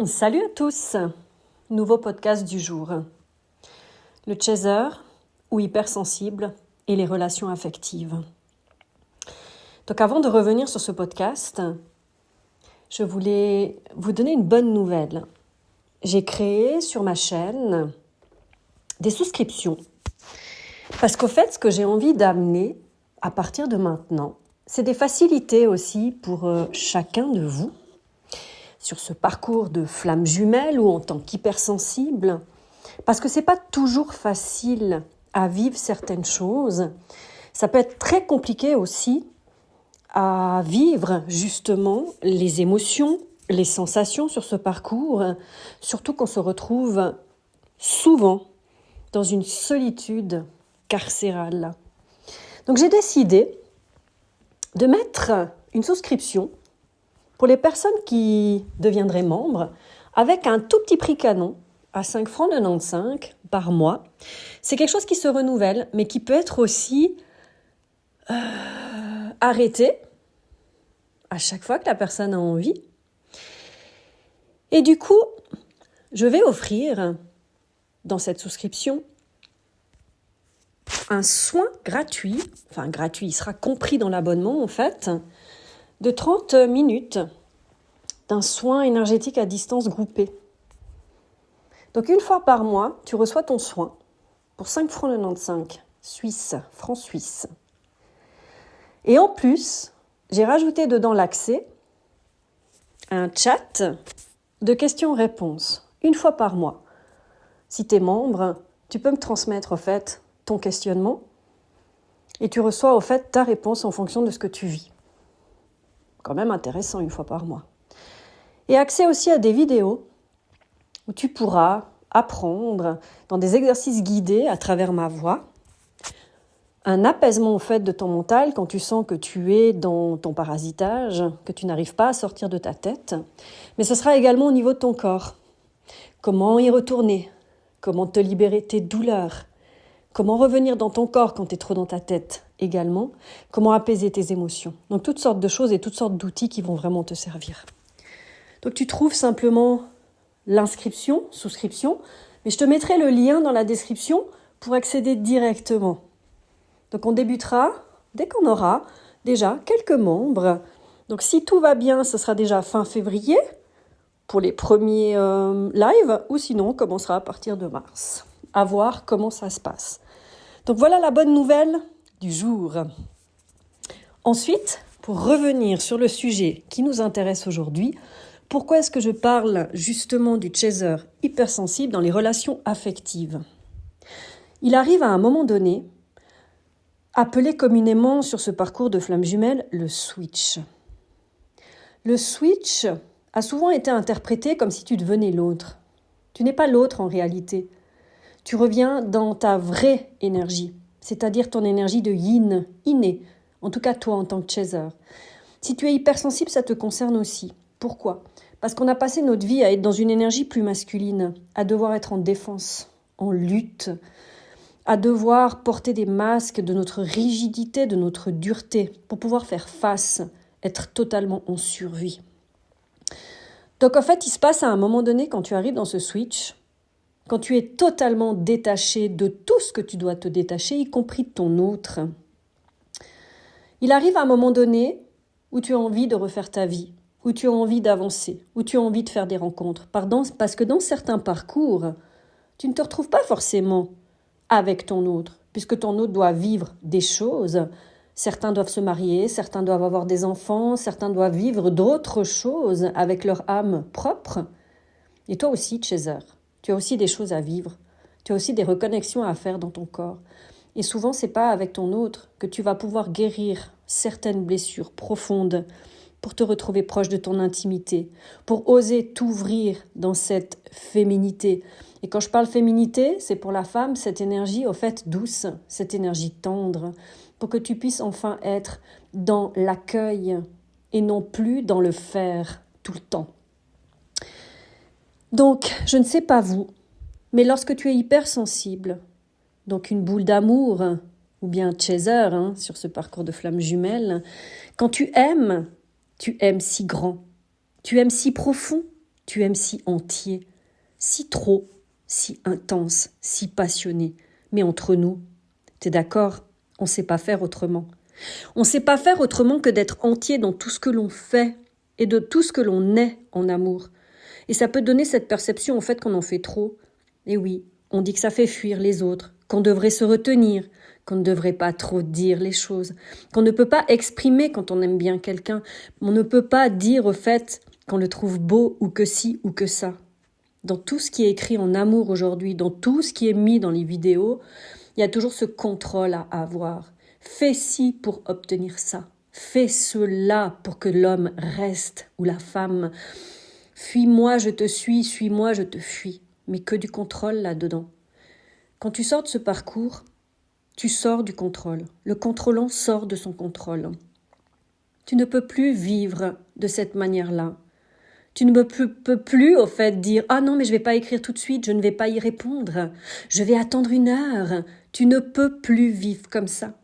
Salut à tous, nouveau podcast du jour. Le chaser ou hypersensible et les relations affectives. Donc avant de revenir sur ce podcast, je voulais vous donner une bonne nouvelle. J'ai créé sur ma chaîne des souscriptions. Parce qu'au fait, ce que j'ai envie d'amener à partir de maintenant, c'est des facilités aussi pour chacun de vous sur ce parcours de flamme jumelle ou en tant qu'hypersensible, parce que c'est pas toujours facile à vivre certaines choses. Ça peut être très compliqué aussi à vivre justement les émotions, les sensations sur ce parcours, surtout qu'on se retrouve souvent dans une solitude carcérale. Donc j'ai décidé de mettre une souscription pour les personnes qui deviendraient membres, avec un tout petit prix canon, à 5,95 francs par mois. C'est quelque chose qui se renouvelle, mais qui peut être aussi arrêté à chaque fois que la personne a envie. Et du coup, je vais offrir, dans cette souscription, un soin gratuit, il sera compris dans l'abonnement en fait, de 30 minutes d'un soin énergétique à distance groupé. Donc une fois par mois, tu reçois ton soin pour 5,95 francs suisses. Et en plus, j'ai rajouté dedans l'accès à un chat de questions-réponses, une fois par mois. Si tu es membre, tu peux me transmettre au fait ton questionnement et tu reçois au fait ta réponse en fonction de ce que tu vis. Quand même intéressant une fois par mois. Et accès aussi à des vidéos où tu pourras apprendre dans des exercices guidés à travers ma voix, un apaisement au fait de ton mental quand tu sens que tu es dans ton parasitage, que tu n'arrives pas à sortir de ta tête, mais ce sera également au niveau de ton corps. Comment y retourner, comment te libérer de tes douleurs, comment revenir dans ton corps quand tu es trop dans ta tête également, comment apaiser tes émotions. Donc toutes sortes de choses et toutes sortes d'outils qui vont vraiment te servir. Donc tu trouves simplement l'inscription, souscription, mais je te mettrai le lien dans la description pour accéder directement. Donc on débutera dès qu'on aura déjà quelques membres. Donc si tout va bien, ce sera déjà fin février pour les premiers lives, ou sinon on commencera à partir de mars. À voir comment ça se passe. Donc voilà la bonne nouvelle du jour. Ensuite, pour revenir sur le sujet qui nous intéresse aujourd'hui, pourquoi est-ce que je parle justement du chaser hypersensible dans les relations affectives ? Il arrive à un moment donné, appelé communément sur ce parcours de flamme jumelle, le switch. Le switch a souvent été interprété comme si tu devenais l'autre. Tu n'es pas l'autre en réalité. Tu reviens dans ta vraie énergie, c'est-à-dire ton énergie de yin, inné, en tout cas toi en tant que chaser. Si tu es hypersensible, ça te concerne aussi. Pourquoi ? Parce qu'on a passé notre vie à être dans une énergie plus masculine, à devoir être en défense, en lutte, à devoir porter des masques de notre rigidité, de notre dureté, pour pouvoir faire face, être totalement en survie. Donc en fait, il se passe à un moment donné, quand tu arrives dans ce switch, quand tu es totalement détaché de tout ce que tu dois te détacher, y compris de ton autre, il arrive à un moment donné où tu as envie de refaire ta vie, où tu as envie d'avancer, où tu as envie de faire des rencontres. Parce que dans certains parcours, tu ne te retrouves pas forcément avec ton autre, puisque ton autre doit vivre des choses. Certains doivent se marier, certains doivent avoir des enfants, certains doivent vivre d'autres choses avec leur âme propre. Et toi aussi, chaser, tu as aussi des choses à vivre. Tu as aussi des reconnexions à faire dans ton corps. Et souvent, c'est pas avec ton autre que tu vas pouvoir guérir certaines blessures profondes pour te retrouver proche de ton intimité, pour oser t'ouvrir dans cette féminité. Et quand je parle féminité, c'est pour la femme cette énergie au fait douce, cette énergie tendre, pour que tu puisses enfin être dans l'accueil et non plus dans le faire tout le temps. Donc, je ne sais pas vous, mais lorsque tu es hypersensible, donc une boule d'amour ou bien chaser sur ce parcours de flamme jumelle, quand tu aimes si grand, tu aimes si profond, Tu aimes si entier, si trop, si intense, si passionné. Mais entre nous, t'es d'accord, on ne sait pas faire autrement. On ne sait pas faire autrement que d'être entier dans tout ce que l'on fait et de tout ce que l'on est en amour. Et ça peut donner cette perception au fait qu'on en fait trop. Et oui, on dit que ça fait fuir les autres, qu'on devrait se retenir, qu'on ne devrait pas trop dire les choses, qu'on ne peut pas exprimer quand on aime bien quelqu'un, on ne peut pas dire au fait qu'on le trouve beau ou que ci ou que ça. Dans tout ce qui est écrit en amour aujourd'hui, dans tout ce qui est mis dans les vidéos, il y a toujours ce contrôle à avoir. Fais ci pour obtenir ça. Fais cela pour que l'homme reste ou la femme. Fuis-moi, je te suis-moi, je te fuis. Mais que du contrôle là-dedans. Quand tu sors de ce parcours, tu sors du contrôle. Le contrôlant sort de son contrôle. Tu ne peux plus vivre de cette manière-là. Tu ne peux plus, au fait, dire « Ah non, mais je ne vais pas écrire tout de suite, je ne vais pas y répondre. Je vais attendre 1 heure. » Tu ne peux plus vivre comme ça.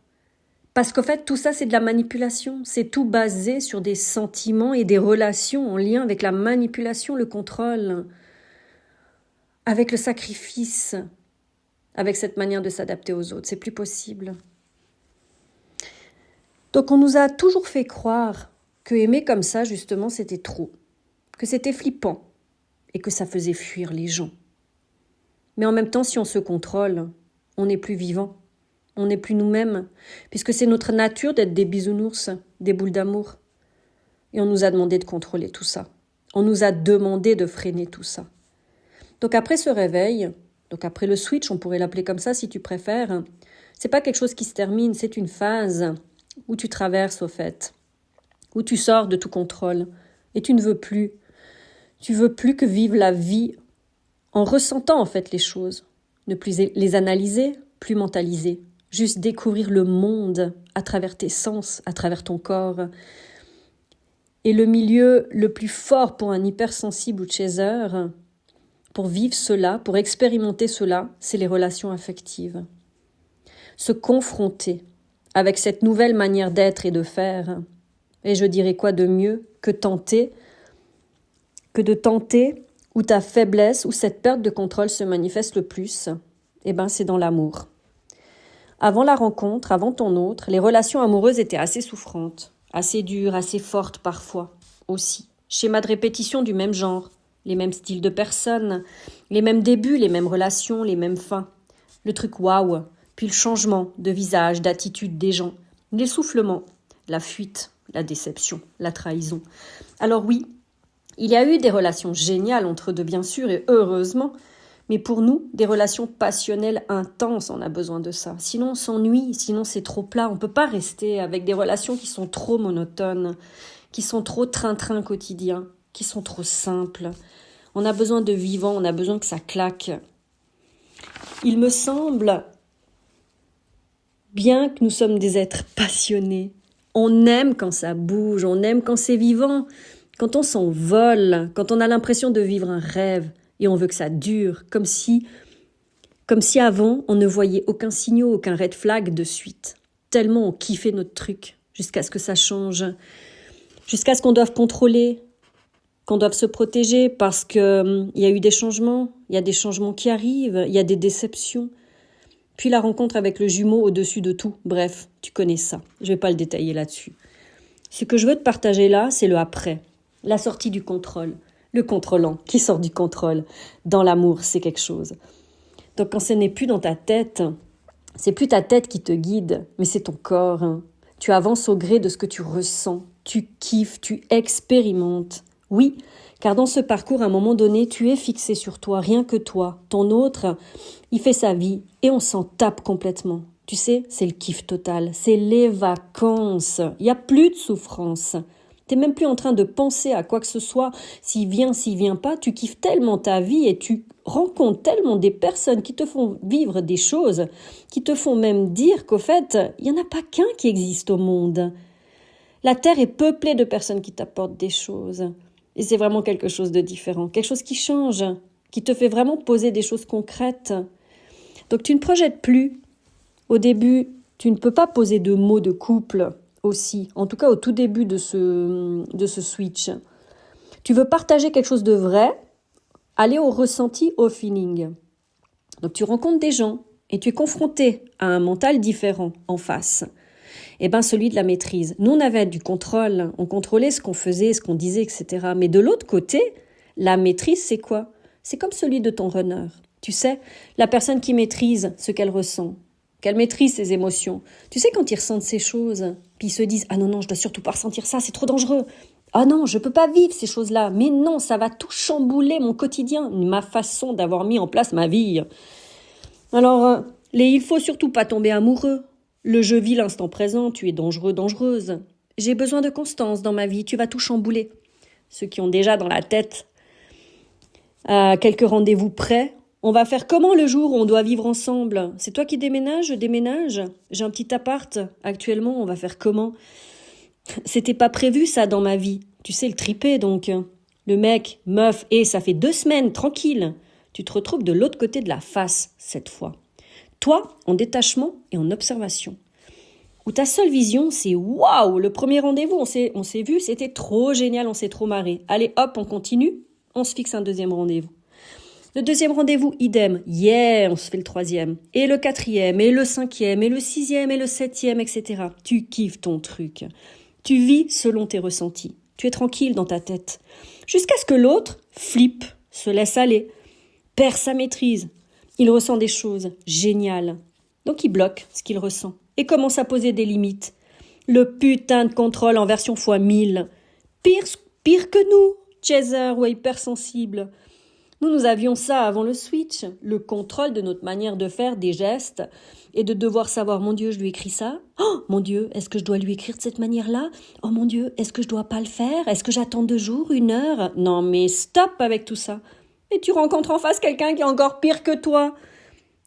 Parce qu'au fait, tout ça, c'est de la manipulation. C'est tout basé sur des sentiments et des relations en lien avec la manipulation, le contrôle, avec le sacrifice, avec cette manière de s'adapter aux autres. C'est plus possible. Donc, on nous a toujours fait croire que aimer comme ça, justement, c'était trop, que c'était flippant et que ça faisait fuir les gens. Mais en même temps, si on se contrôle, on n'est plus vivant. On n'est plus nous-mêmes, puisque c'est notre nature d'être des bisounours, des boules d'amour. Et on nous a demandé de contrôler tout ça. On nous a demandé de freiner tout ça. Donc après ce réveil, donc après le switch, on pourrait l'appeler comme ça si tu préfères, c'est pas quelque chose qui se termine, c'est une phase où tu traverses au fait, où tu sors de tout contrôle et tu ne veux plus. Tu veux plus que vivre la vie en ressentant en fait les choses, ne plus les analyser, plus mentaliser. Juste découvrir le monde à travers tes sens, à travers ton corps. Et le milieu le plus fort pour un hypersensible ou chaser, pour vivre cela, pour expérimenter cela, c'est les relations affectives. Se confronter avec cette nouvelle manière d'être et de faire. Et je dirais quoi de mieux que de tenter où ta faiblesse, où cette perte de contrôle se manifeste le plus, c'est dans l'amour. Avant la rencontre, avant ton autre, les relations amoureuses étaient assez souffrantes, assez dures, assez fortes parfois aussi. Schéma de répétition du même genre, les mêmes styles de personnes, les mêmes débuts, les mêmes relations, les mêmes fins. Le truc waouh, puis le changement de visage, d'attitude des gens, l'essoufflement, la fuite, la déception, la trahison. Alors oui, il y a eu des relations géniales entre eux deux bien sûr et heureusement, mais pour nous, des relations passionnelles intenses, on a besoin de ça. Sinon, on s'ennuie, sinon c'est trop plat. On ne peut pas rester avec des relations qui sont trop monotones, qui sont trop train-train quotidien, qui sont trop simples. On a besoin de vivant, on a besoin que ça claque. Il me semble, bien que nous sommes des êtres passionnés, on aime quand ça bouge, on aime quand c'est vivant, quand on s'envole, quand on a l'impression de vivre un rêve. Et on veut que ça dure, comme si avant, on ne voyait aucun signal, aucun red flag de suite. Tellement on kiffait notre truc, jusqu'à ce que ça change, jusqu'à ce qu'on doive contrôler, qu'on doive se protéger, parce qu'il y a eu des changements, il y a des changements qui arrivent, il y a des déceptions. Puis la rencontre avec le jumeau au-dessus de tout. Bref, tu connais ça, je ne vais pas le détailler là-dessus. Ce que je veux te partager là, c'est le après, la sortie du contrôle. Le contrôlant qui sort du contrôle. Dans l'amour, c'est quelque chose. Donc quand ce n'est plus dans ta tête, c'est plus ta tête qui te guide, mais c'est ton corps. Tu avances au gré de ce que tu ressens. Tu kiffes, tu expérimentes. Oui, car dans ce parcours, à un moment donné, tu es fixé sur toi, rien que toi. Ton autre, il fait sa vie et on s'en tape complètement. Tu sais, c'est le kiff total. C'est les vacances. Il n'y a plus de souffrance. T'es même plus en train de penser à quoi que ce soit, s'il vient pas, tu kiffes tellement ta vie et tu rencontres tellement des personnes qui te font vivre des choses, qui te font même dire qu'au fait, il n'y en a pas qu'un qui existe au monde. La Terre est peuplée de personnes qui t'apportent des choses. Et c'est vraiment quelque chose de différent, quelque chose qui change, qui te fait vraiment poser des choses concrètes. Donc tu ne projettes plus. Au début, tu ne peux pas poser de mots de couple aussi, en tout cas au tout début de ce switch. Tu veux partager quelque chose de vrai, aller au ressenti, au feeling. Donc tu rencontres des gens et tu es confronté à un mental différent en face. Eh bien, celui de la maîtrise. Nous, on avait du contrôle, on contrôlait ce qu'on faisait, ce qu'on disait, etc. Mais de l'autre côté, la maîtrise, c'est quoi? C'est comme celui de ton runner. Tu sais, la personne qui maîtrise ce qu'elle ressent, qu'elle maîtrise ses émotions. Tu sais, quand ils ressentent ces choses, puis ils se disent « Ah non, non, je dois surtout pas ressentir ça, c'est trop dangereux. Ah non, je peux pas vivre ces choses-là. Mais non, ça va tout chambouler mon quotidien, ma façon d'avoir mis en place ma vie. » Alors, il faut surtout pas tomber amoureux. Le je vis l'instant présent, tu es dangereux, dangereuse. J'ai besoin de constance dans ma vie, tu vas tout chambouler. Ceux qui ont déjà dans la tête quelques rendez-vous prêts, on va faire comment le jour où on doit vivre ensemble? C'est toi qui déménages, je déménage. J'ai un petit appart actuellement, on va faire comment? C'était pas prévu ça dans ma vie. Tu sais, le tripé donc. Le mec, meuf, et ça fait 2 semaines, tranquille. Tu te retrouves de l'autre côté de la face cette fois. Toi, en détachement et en observation. Où ta seule vision, c'est waouh, le premier rendez-vous, on s'est vu, c'était trop génial, on s'est trop marré. Allez, hop, on continue, on se fixe un deuxième rendez-vous. Le deuxième rendez-vous, idem, yeah, on se fait le 3e, et le 4e, et le 5e, et le 6e, et le 7e, etc. Tu kiffes ton truc. Tu vis selon tes ressentis. Tu es tranquille dans ta tête. Jusqu'à ce que l'autre flippe, se laisse aller, perd sa maîtrise. Il ressent des choses géniales. Donc il bloque ce qu'il ressent et commence à poser des limites. Le putain de contrôle en version x1000. Pire que nous, chaser ou hypersensible. Nous avions ça avant le switch, le contrôle de notre manière de faire des gestes et de devoir savoir, mon Dieu, je lui écris ça. Oh, mon Dieu, est-ce que je dois lui écrire de cette manière-là? Oh mon Dieu, est-ce que je dois pas le faire? Est-ce que j'attends 2 jours, 1 heure? Non mais stop avec tout ça. Et tu rencontres en face quelqu'un qui est encore pire que toi.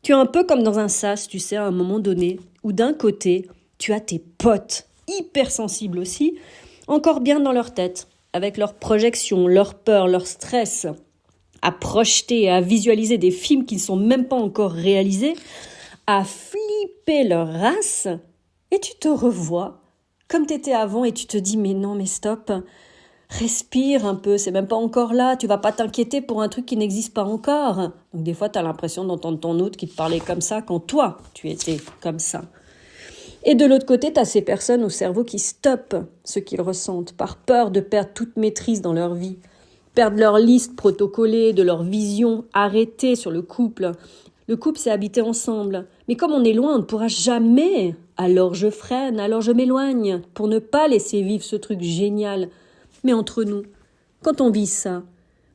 Tu es un peu comme dans un sas, tu sais, à un moment donné, où d'un côté, tu as tes potes, hypersensibles aussi, encore bien dans leur tête, avec leurs projections, leurs peurs, leur stress, à projeter, à visualiser des films qui ne sont même pas encore réalisés, à flipper leur race, et tu te revois comme tu étais avant et tu te dis « mais non, mais stop !» Respire un peu, c'est même pas encore là, tu vas pas t'inquiéter pour un truc qui n'existe pas encore. Donc des fois, tu as l'impression d'entendre ton autre qui te parlait comme ça quand toi, tu étais comme ça. Et de l'autre côté, tu as ces personnes au cerveau qui stoppent ce qu'ils ressentent par peur de perdre toute maîtrise dans leur vie, perdre leur liste protocolée, de leur vision arrêtée sur le couple. Le couple, c'est habiter ensemble. Mais comme on est loin, on ne pourra jamais. Alors je freine, alors je m'éloigne pour ne pas laisser vivre ce truc génial. Mais entre nous, quand on vit ça,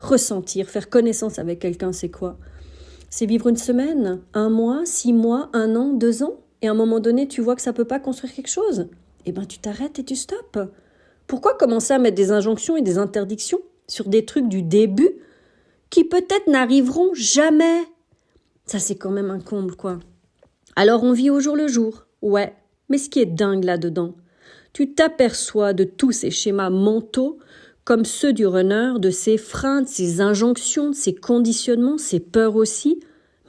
ressentir, faire connaissance avec quelqu'un, c'est quoi? C'est vivre 1 semaine, 1 mois, 6 mois, 1 an, 2 ans? Et à un moment donné, tu vois que ça ne peut pas construire quelque chose? Eh bien, tu t'arrêtes et tu stoppes. Pourquoi commencer à mettre des injonctions et des interdictions sur des trucs du début qui peut-être n'arriveront jamais? Ça, c'est quand même un comble, quoi. Alors, on vit au jour le jour. Ouais, mais ce qui est dingue là-dedans, tu t'aperçois de tous ces schémas mentaux comme ceux du runner, de ses freins, de ses injonctions, de ses conditionnements, ses peurs aussi.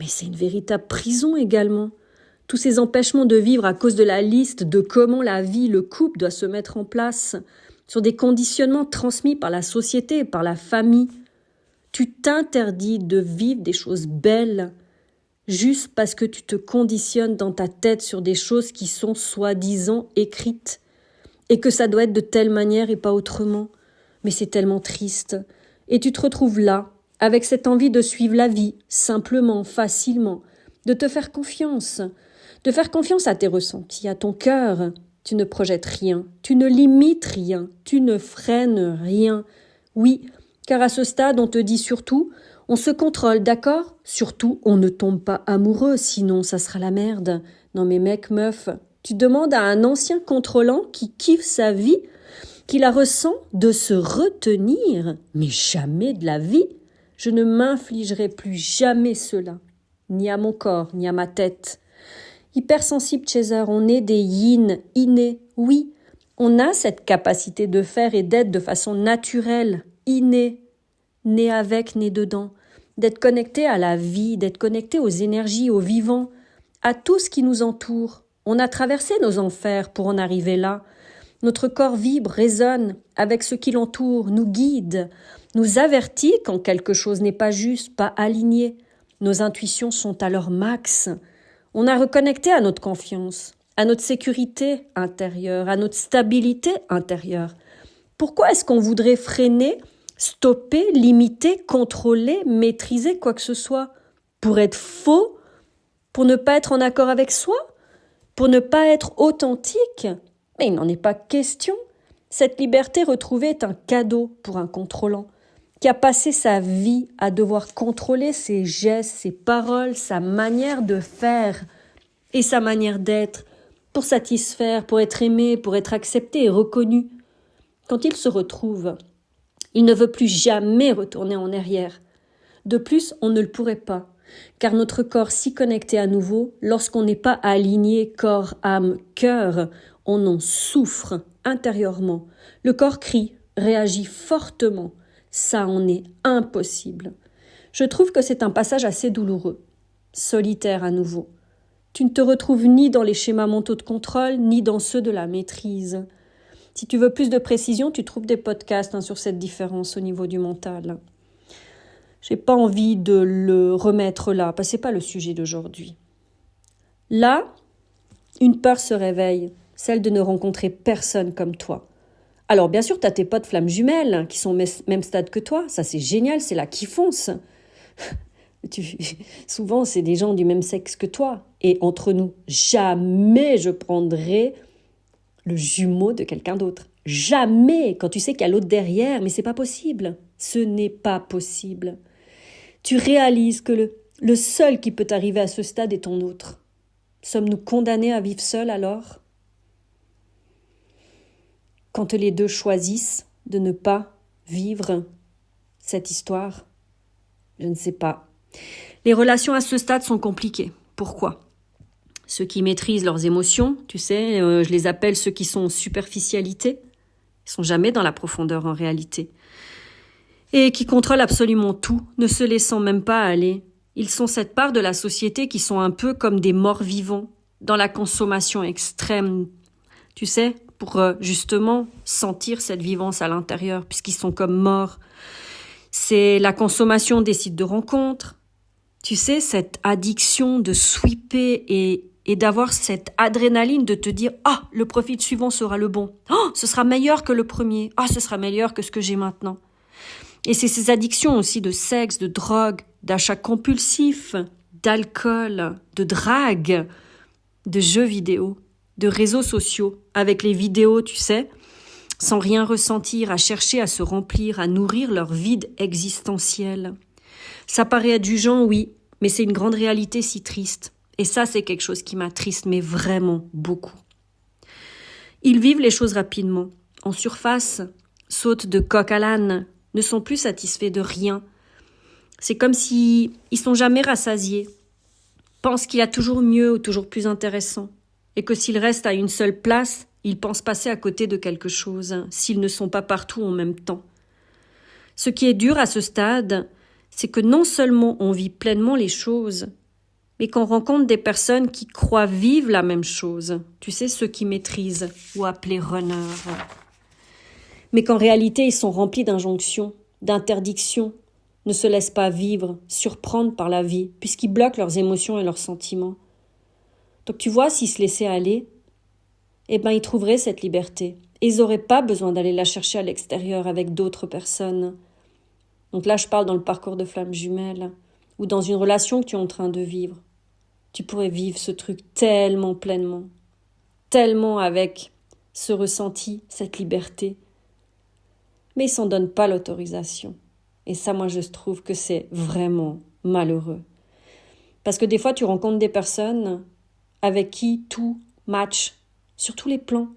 Mais c'est une véritable prison également. Tous ces empêchements de vivre à cause de la liste de comment la vie, le couple doit se mettre en place, sur des conditionnements transmis par la société, par la famille. Tu t'interdis de vivre des choses belles juste parce que tu te conditionnes dans ta tête sur des choses qui sont soi-disant écrites. Et que ça doit être de telle manière et pas autrement. Mais c'est tellement triste. Et tu te retrouves là, avec cette envie de suivre la vie, simplement, facilement, de te faire confiance à tes ressentis, à ton cœur. Tu ne projettes rien, tu ne limites rien, tu ne freines rien. Oui, car à ce stade, on te dit surtout, on se contrôle, d'accord? Surtout, on ne tombe pas amoureux, sinon ça sera la merde. Non mais mec, meuf, tu demandes à un ancien contrôlant qui kiffe sa vie, qui la ressent, de se retenir. Mais jamais de la vie. Je ne m'infligerai plus jamais cela, ni à mon corps, ni à ma tête. Hypersensible chaser, on est des yin innés. Oui, on a cette capacité de faire et d'être de façon naturelle, innée, né avec, né dedans, d'être connecté à la vie, d'être connecté aux énergies, aux vivants, à tout ce qui nous entoure. On a traversé nos enfers pour en arriver là. Notre corps vibre, résonne avec ce qui l'entoure, nous guide, nous avertit quand quelque chose n'est pas juste, pas aligné. Nos intuitions sont à leur max. On a reconnecté à notre confiance, à notre sécurité intérieure, à notre stabilité intérieure. Pourquoi est-ce qu'on voudrait freiner, stopper, limiter, contrôler, maîtriser quoi que ce soit? Pour être faux? Pour ne pas être en accord avec soi? Pour ne pas être authentique? Mais il n'en est pas question. Cette liberté retrouvée est un cadeau pour un contrôlant qui a passé sa vie à devoir contrôler ses gestes, ses paroles, sa manière de faire et sa manière d'être pour satisfaire, pour être aimé, pour être accepté et reconnu. Quand il se retrouve, il ne veut plus jamais retourner en arrière. De plus, on ne le pourrait pas, car notre corps s'y connecté à nouveau, lorsqu'on n'est pas aligné corps, âme, cœur, on en souffre intérieurement. Le corps crie, réagit fortement. Ça en est impossible. Je trouve que c'est un passage assez douloureux, solitaire à nouveau. Tu ne te retrouves ni dans les schémas mentaux de contrôle, ni dans ceux de la maîtrise. Si tu veux plus de précision, tu trouves des podcasts sur cette différence au niveau du mental. J'ai pas envie de le remettre là, parce que c'est pas le sujet d'aujourd'hui. Là, une peur se réveille, celle de ne rencontrer personne comme toi. Alors bien sûr, tu as tes potes flammes jumelles qui sont au même stade que toi, ça c'est génial, c'est là qui fonce. Souvent, c'est des gens du même sexe que toi. Et entre nous, jamais je prendrai le jumeau de quelqu'un d'autre. Jamais, quand tu sais qu'il y a l'autre derrière, mais c'est pas possible. Ce n'est pas possible. Tu réalises que le seul qui peut arriver à ce stade est ton autre. Sommes-nous condamnés à vivre seuls alors? Quand les deux choisissent de ne pas vivre cette histoire, je ne sais pas. Les relations à ce stade sont compliquées. Pourquoi? Ceux qui maîtrisent leurs émotions, tu sais, je les appelle ceux qui sont en superficialité, ils sont jamais dans la profondeur en réalité. Et qui contrôlent absolument tout, ne se laissant même pas aller. Ils sont cette part de la société qui sont un peu comme des morts vivants, dans la consommation extrême, tu sais, pour justement sentir cette vivance à l'intérieur, puisqu'ils sont comme morts. C'est la consommation des sites de rencontres, tu sais, cette addiction de sweeper et d'avoir cette adrénaline de te dire « Ah, le profil suivant sera le bon. Oh, ce sera meilleur que le premier. Ah, ce sera meilleur que ce que j'ai maintenant. » Et c'est ces addictions aussi de sexe, de drogue, d'achat compulsif, d'alcool, de drague, de jeux vidéo, de réseaux sociaux, avec les vidéos, tu sais, sans rien ressentir, à chercher à se remplir, à nourrir leur vide existentiel. Ça paraît indulgent, oui, mais c'est une grande réalité si triste. Et ça, c'est quelque chose qui m'attriste, mais vraiment beaucoup. Ils vivent les choses rapidement, en surface, sautent de coq à l'âne, ne sont plus satisfaits de rien. C'est comme si ils sont jamais rassasiés, pensent qu'il y a toujours mieux ou toujours plus intéressant, et que s'ils restent à une seule place, ils pensent passer à côté de quelque chose, s'ils ne sont pas partout en même temps. Ce qui est dur à ce stade, c'est que non seulement on vit pleinement les choses, mais qu'on rencontre des personnes qui croient vivre la même chose. Tu sais, ceux qui maîtrisent, ou appelés runners. Mais qu'en réalité, ils sont remplis d'injonctions, d'interdictions, ne se laissent pas vivre, surprendre par la vie, puisqu'ils bloquent leurs émotions et leurs sentiments. Donc tu vois, s'ils se laissaient aller, ils trouveraient cette liberté. Et ils n'auraient pas besoin d'aller la chercher à l'extérieur avec d'autres personnes. Donc là, je parle dans le parcours de flammes jumelles, ou dans une relation que tu es en train de vivre. Tu pourrais vivre ce truc tellement pleinement, tellement avec ce ressenti, cette liberté. Mais ils s'en donnent pas l'autorisation. Et ça, moi, je trouve que c'est vraiment malheureux. Parce que des fois, tu rencontres des personnes avec qui tout match, sur tous les plans.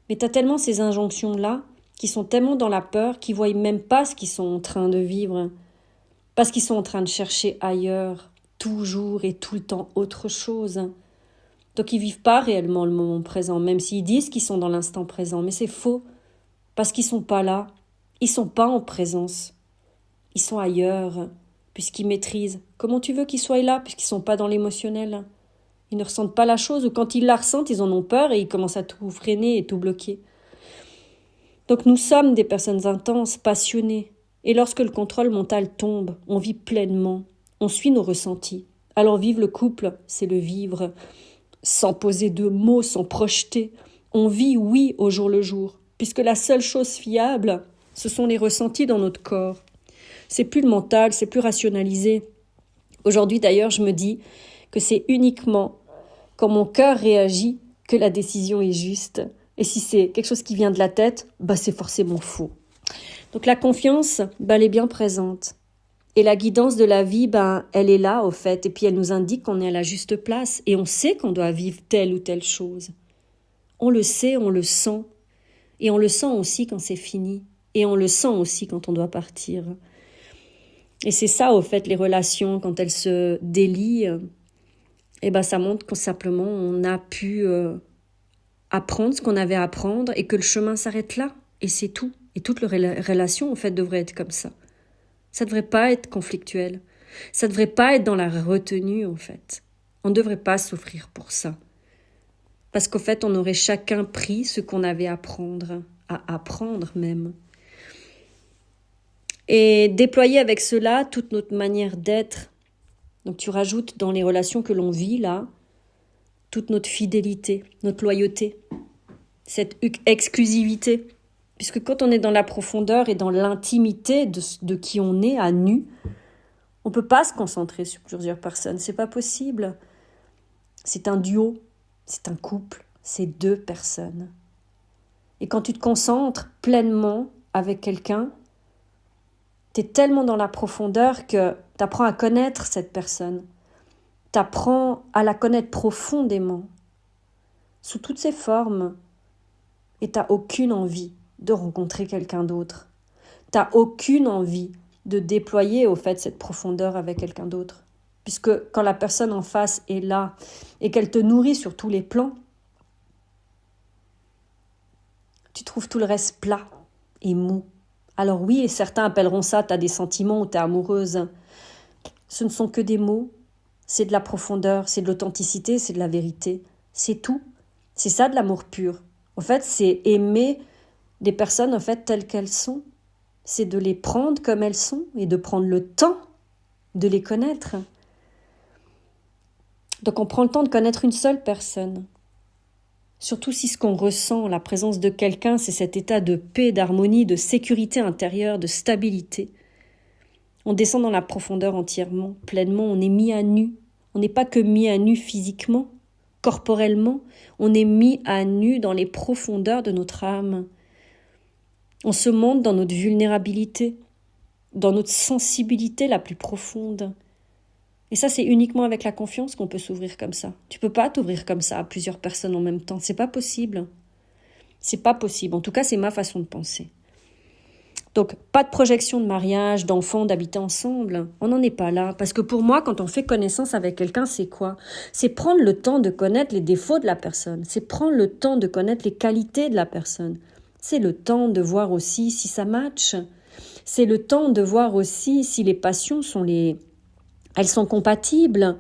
Mais tu as tellement ces injonctions-là, qui sont tellement dans la peur, qu'ils ne voient même pas ce qu'ils sont en train de vivre. Parce qu'ils sont en train de chercher ailleurs, toujours et tout le temps autre chose. Donc ils ne vivent pas réellement le moment présent, même s'ils disent qu'ils sont dans l'instant présent. Mais c'est faux, parce qu'ils ne sont pas là. Ils ne sont pas en présence. Ils sont ailleurs, puisqu'ils maîtrisent. Comment tu veux qu'ils soient là, puisqu'ils ne sont pas dans l'émotionnel? Ils ne ressentent pas la chose, ou quand ils la ressentent, ils en ont peur et ils commencent à tout freiner et tout bloquer. Donc nous sommes des personnes intenses, passionnées. Et lorsque le contrôle mental tombe, on vit pleinement, on suit nos ressentis. Alors vivre le couple, c'est le vivre sans poser de mots, sans projeter. On vit, oui, au jour le jour, puisque la seule chose fiable, ce sont les ressentis dans notre corps. C'est plus le mental, c'est plus rationalisé. Aujourd'hui d'ailleurs, je me dis que c'est uniquement quand mon cœur réagit que la décision est juste. Et si c'est quelque chose qui vient de la tête, c'est forcément faux. Donc la confiance, elle est bien présente. Et la guidance de la vie, elle est là au fait. Et puis elle nous indique qu'on est à la juste place. Et on sait qu'on doit vivre telle ou telle chose. On le sait, on le sent. Et on le sent aussi quand c'est fini. Et on le sent aussi quand on doit partir. Et c'est ça au fait, les relations, quand elles se délient, ça montre que simplement on a pu apprendre ce qu'on avait à apprendre et que le chemin s'arrête là. Et c'est tout. Et toute relation, en fait, devrait être comme ça. Ça ne devrait pas être conflictuel. Ça ne devrait pas être dans la retenue, en fait. On ne devrait pas souffrir pour ça. Parce qu'au fait, on aurait chacun pris ce qu'on avait à apprendre même. Et déployer avec cela toute notre manière d'être. Donc tu rajoutes dans les relations que l'on vit, là, toute notre fidélité, notre loyauté, cette exclusivité. Puisque quand on est dans la profondeur et dans l'intimité de qui on est à nu, on ne peut pas se concentrer sur plusieurs personnes. C'est pas possible. C'est un duo, c'est un couple, c'est 2 personnes. Et quand tu te concentres pleinement avec quelqu'un, tu es tellement dans la profondeur que tu apprends à connaître cette personne. Tu apprends à la connaître profondément, sous toutes ses formes. Et tu n'as aucune envie de rencontrer quelqu'un d'autre. Tu n'as aucune envie de déployer au fait cette profondeur avec quelqu'un d'autre. Puisque quand la personne en face est là et qu'elle te nourrit sur tous les plans, tu trouves tout le reste plat et mou. Alors oui, et certains appelleront ça t'as des sentiments ou t'es amoureuse. Ce ne sont que des mots, c'est de la profondeur, c'est de l'authenticité, c'est de la vérité. C'est tout. C'est ça de l'amour pur. En fait, c'est aimer des personnes en fait telles qu'elles sont. C'est de les prendre comme elles sont et de prendre le temps de les connaître. Donc on prend le temps de connaître une seule personne. Surtout si ce qu'on ressent, la présence de quelqu'un, c'est cet état de paix, d'harmonie, de sécurité intérieure, de stabilité. On descend dans la profondeur entièrement, pleinement, on est mis à nu. On n'est pas que mis à nu physiquement, corporellement, on est mis à nu dans les profondeurs de notre âme. On se montre dans notre vulnérabilité, dans notre sensibilité la plus profonde. Et ça, c'est uniquement avec la confiance qu'on peut s'ouvrir comme ça. Tu peux pas t'ouvrir comme ça à plusieurs personnes en même temps. C'est pas possible. C'est pas possible. En tout cas, c'est ma façon de penser. Donc, pas de projection de mariage, d'enfants, d'habiter ensemble. On n'en est pas là. Parce que pour moi, quand on fait connaissance avec quelqu'un, c'est quoi ? C'est prendre le temps de connaître les défauts de la personne. C'est prendre le temps de connaître les qualités de la personne. C'est le temps de voir aussi si ça match. C'est le temps de voir aussi si les passions elles sont compatibles.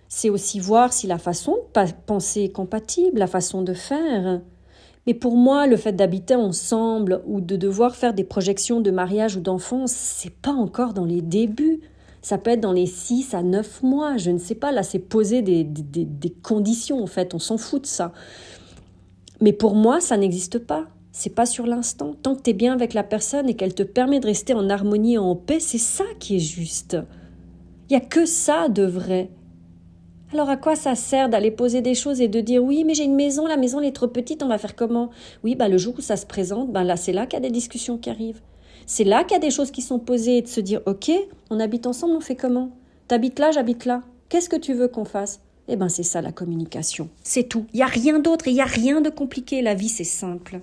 C'est aussi voir si la façon de penser est compatible, la façon de faire. Mais pour moi, le fait d'habiter ensemble ou de devoir faire des projections de mariage ou d'enfance, c'est pas encore dans les débuts. Ça peut être dans les 6 à 9 mois, je ne sais pas. Là, c'est poser des conditions, en fait. On s'en fout de ça. Mais pour moi, ça n'existe pas. C'est pas sur l'instant. Tant que tu es bien avec la personne et qu'elle te permet de rester en harmonie et en paix, c'est ça qui est juste. Il n'y a que ça de vrai. Alors à quoi ça sert d'aller poser des choses et de dire oui mais j'ai une maison, la maison elle est trop petite, on va faire comment ? Oui le jour où ça se présente, là c'est là qu'il y a des discussions qui arrivent. C'est là qu'il y a des choses qui sont posées et de se dire ok, on habite ensemble, on fait comment ? T'habites là, j'habite là. Qu'est-ce que tu veux qu'on fasse ? C'est ça la communication. C'est tout. Il n'y a rien d'autre et il n'y a rien de compliqué. La vie c'est simple.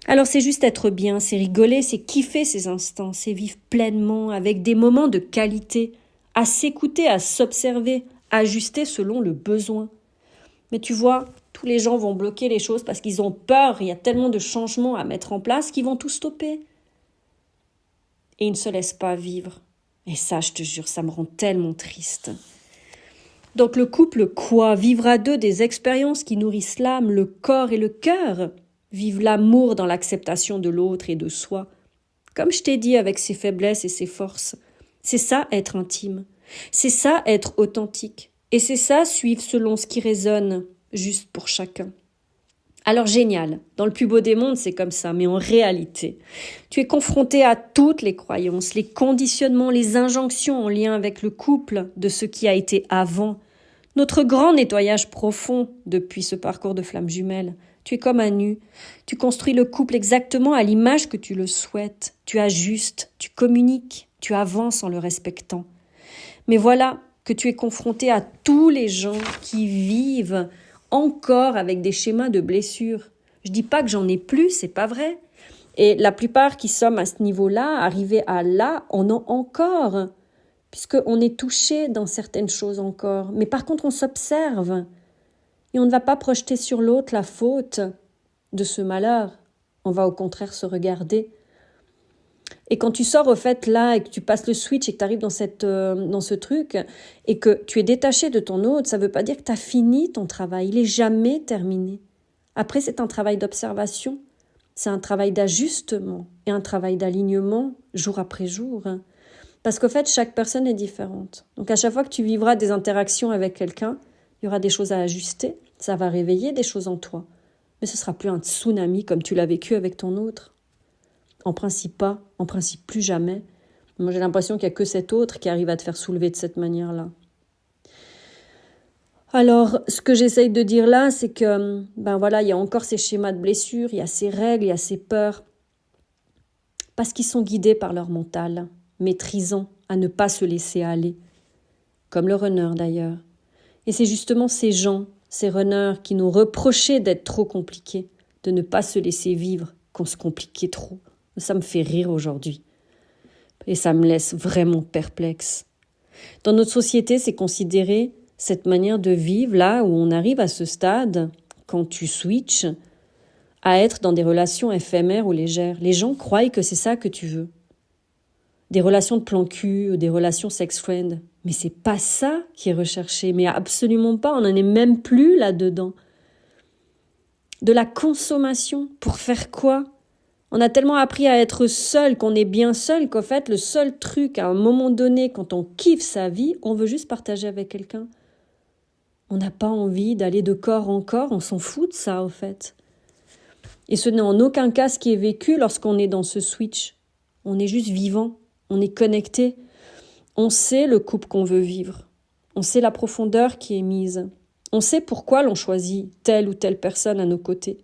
Alors c'est juste être bien, c'est rigoler, c'est kiffer ces instants, c'est vivre pleinement avec des moments de qualité, à s'écouter, à s'observer, ajuster selon le besoin. Mais tu vois, tous les gens vont bloquer les choses parce qu'ils ont peur, il y a tellement de changements à mettre en place qu'ils vont tout stopper. Et ils ne se laissent pas vivre. Et ça, je te jure, ça me rend tellement triste. Donc le couple quoi ? Vivre à deux des expériences qui nourrissent l'âme, le corps et le cœur. vivre l'amour dans l'acceptation de l'autre et de soi. Comme je t'ai dit, avec ses faiblesses et ses forces. C'est ça être intime. C'est ça être authentique. Et c'est ça suivre selon ce qui résonne, juste pour chacun. Alors génial, dans le plus beau des mondes, c'est comme ça, mais en réalité, tu es confronté à toutes les croyances, les conditionnements, les injonctions en lien avec le couple de ce qui a été avant. Notre grand nettoyage profond depuis ce parcours de flammes jumelles. Tu es comme à nu. Tu construis le couple exactement à l'image que tu le souhaites. Tu ajustes, tu communiques, tu avances en le respectant. Mais voilà que tu es confronté à tous les gens qui vivent encore avec des schémas de blessures. Je dis pas que j'en ai plus, c'est pas vrai. Et la plupart qui sommes à ce niveau-là, arrivés à là, en ont encore. Puisqu'on est touché dans certaines choses encore. Mais par contre, on s'observe. Et on ne va pas projeter sur l'autre la faute de ce malheur. On va au contraire se regarder. Et quand tu sors au fait là et que tu passes le switch et que tu arrives dans ce truc et que tu es détaché de ton autre, ça ne veut pas dire que tu as fini ton travail. Il n'est jamais terminé. Après, c'est un travail d'observation. C'est un travail d'ajustement et un travail d'alignement jour après jour. Parce qu'au fait, chaque personne est différente. Donc à chaque fois que tu vivras des interactions avec quelqu'un, il y aura des choses à ajuster, ça va réveiller des choses en toi. Mais ce ne sera plus un tsunami comme tu l'as vécu avec ton autre. En principe pas, en principe plus jamais. Moi j'ai l'impression qu'il n'y a que cet autre qui arrive à te faire soulever de cette manière-là. Alors, ce que j'essaye de dire là, c'est que, il y a encore ces schémas de blessures, il y a ces règles, il y a ces peurs. Parce qu'ils sont guidés par leur mental, maîtrisant à ne pas se laisser aller. Comme le runner d'ailleurs. Et c'est justement ces gens, ces runners, qui nous reprochaient d'être trop compliqués, de ne pas se laisser vivre, qu'on se compliquait trop. Ça me fait rire aujourd'hui. Et ça me laisse vraiment perplexe. Dans notre société, c'est considéré cette manière de vivre, là où on arrive à ce stade, quand tu switches, à être dans des relations éphémères ou légères. Les gens croient que c'est ça que tu veux. Des relations de plan cul ou des relations sex-friend. Mais c'est pas ça qui est recherché, mais absolument pas, on n'en est même plus là-dedans. De la consommation, pour faire quoi ? On a tellement appris à être seul, qu'on est bien seul, qu'en fait, le seul truc, à un moment donné, quand on kiffe sa vie, on veut juste partager avec quelqu'un. On n'a pas envie d'aller de corps en corps, on s'en fout de ça, au fait. Et ce n'est en aucun cas ce qui est vécu lorsqu'on est dans ce switch. On est juste vivant, on est connecté. On sait le couple qu'on veut vivre. On sait la profondeur qui est mise. On sait pourquoi l'on choisit telle ou telle personne à nos côtés.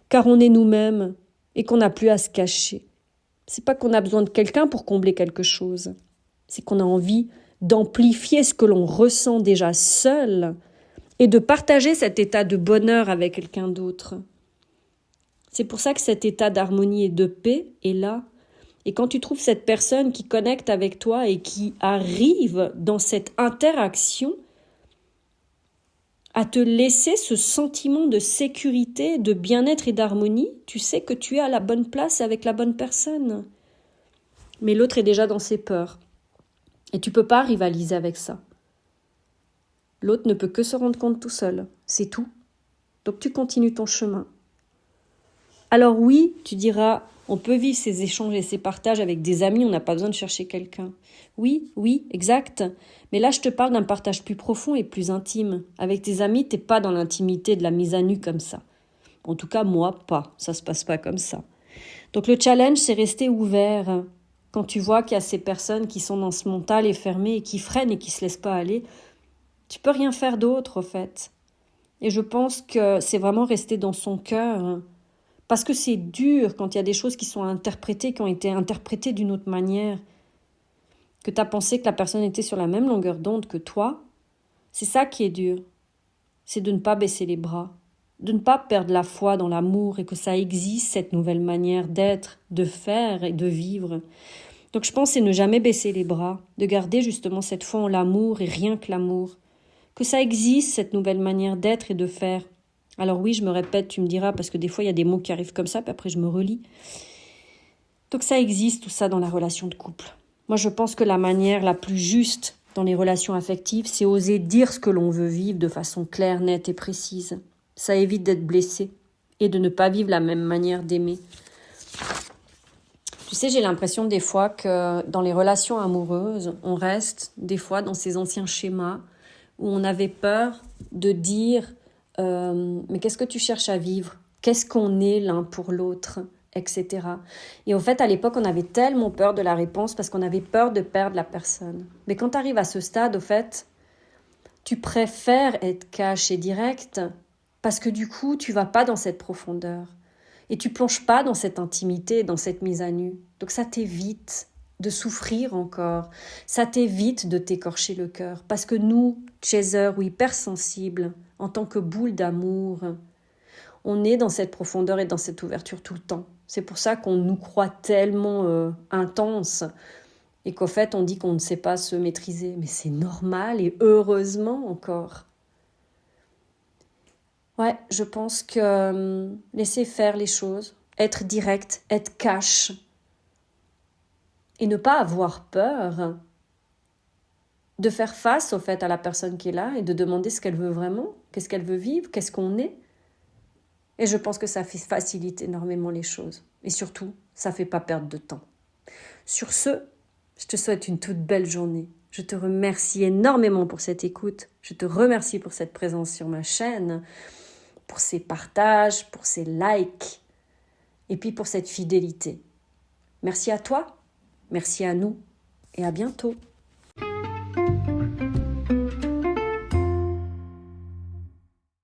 Car on est nous-mêmes et qu'on n'a plus à se cacher. C'est pas qu'on a besoin de quelqu'un pour combler quelque chose. C'est qu'on a envie d'amplifier ce que l'on ressent déjà seul et de partager cet état de bonheur avec quelqu'un d'autre. C'est pour ça que cet état d'harmonie et de paix est là. Et quand tu trouves cette personne qui connecte avec toi et qui arrive dans cette interaction à te laisser ce sentiment de sécurité, de bien-être et d'harmonie, tu sais que tu es à la bonne place avec la bonne personne. Mais l'autre est déjà dans ses peurs. Et tu ne peux pas rivaliser avec ça. L'autre ne peut que se rendre compte tout seul. C'est tout. Donc tu continues ton chemin. Alors oui, tu diras, on peut vivre ces échanges et ces partages avec des amis, on n'a pas besoin de chercher quelqu'un. Oui, exact. Mais là, je te parle d'un partage plus profond et plus intime. Avec tes amis, t'es pas dans l'intimité de la mise à nu comme ça. En tout cas, moi, pas. Ça se passe pas comme ça. Donc le challenge, c'est rester ouvert. Quand tu vois qu'il y a ces personnes qui sont dans ce mental et fermé et qui freinent et qui se laissent pas aller, tu peux rien faire d'autre, au fait. Et je pense que c'est vraiment rester dans son cœur. Parce que c'est dur quand il y a des choses qui sont interprétées, qui ont été interprétées d'une autre manière, que tu as pensé que la personne était sur la même longueur d'onde que toi. C'est ça qui est dur. C'est de ne pas baisser les bras, de ne pas perdre la foi dans l'amour et que ça existe, cette nouvelle manière d'être, de faire et de vivre. Donc je pense que c'est ne jamais baisser les bras, de garder justement cette foi en l'amour et rien que l'amour. Que ça existe, cette nouvelle manière d'être et de faire. Alors oui, je me répète, tu me diras, parce que des fois, il y a des mots qui arrivent comme ça, puis après, je me relis. Donc ça existe, tout ça, dans la relation de couple. Moi, je pense que la manière la plus juste dans les relations affectives, c'est oser dire ce que l'on veut vivre de façon claire, nette et précise. Ça évite d'être blessé et de ne pas vivre la même manière d'aimer. Tu sais, j'ai l'impression des fois que dans les relations amoureuses, on reste des fois dans ces anciens schémas où on avait peur de dire mais qu'est-ce que tu cherches à vivre? Qu'est-ce qu'on est l'un pour l'autre? Etc. Et au fait, à l'époque, on avait tellement peur de la réponse parce qu'on avait peur de perdre la personne. Mais quand tu arrives à ce stade, au fait, tu préfères être cash et direct parce que du coup, tu vas pas dans cette profondeur. Et tu plonges pas dans cette intimité, dans cette mise à nu. Donc ça t'évite de souffrir encore. Ça t'évite de t'écorcher le cœur. Parce que nous, chasers ou hypersensibles, en tant que boule d'amour, on est dans cette profondeur et dans cette ouverture tout le temps. C'est pour ça qu'on nous croit tellement intense et qu'au fait, on dit qu'on ne sait pas se maîtriser. Mais c'est normal et heureusement encore. Ouais, je pense que laisser faire les choses, être direct, être cash et ne pas avoir peur de faire face au fait à la personne qui est là et de demander ce qu'elle veut vraiment, qu'est-ce qu'elle veut vivre, qu'est-ce qu'on est. Et je pense que ça facilite énormément les choses. Et surtout, ça ne fait pas perdre de temps. Sur ce, je te souhaite une toute belle journée. Je te remercie énormément pour cette écoute. Je te remercie pour cette présence sur ma chaîne, pour ces partages, pour ces likes, et puis pour cette fidélité. Merci à toi, merci à nous, et à bientôt.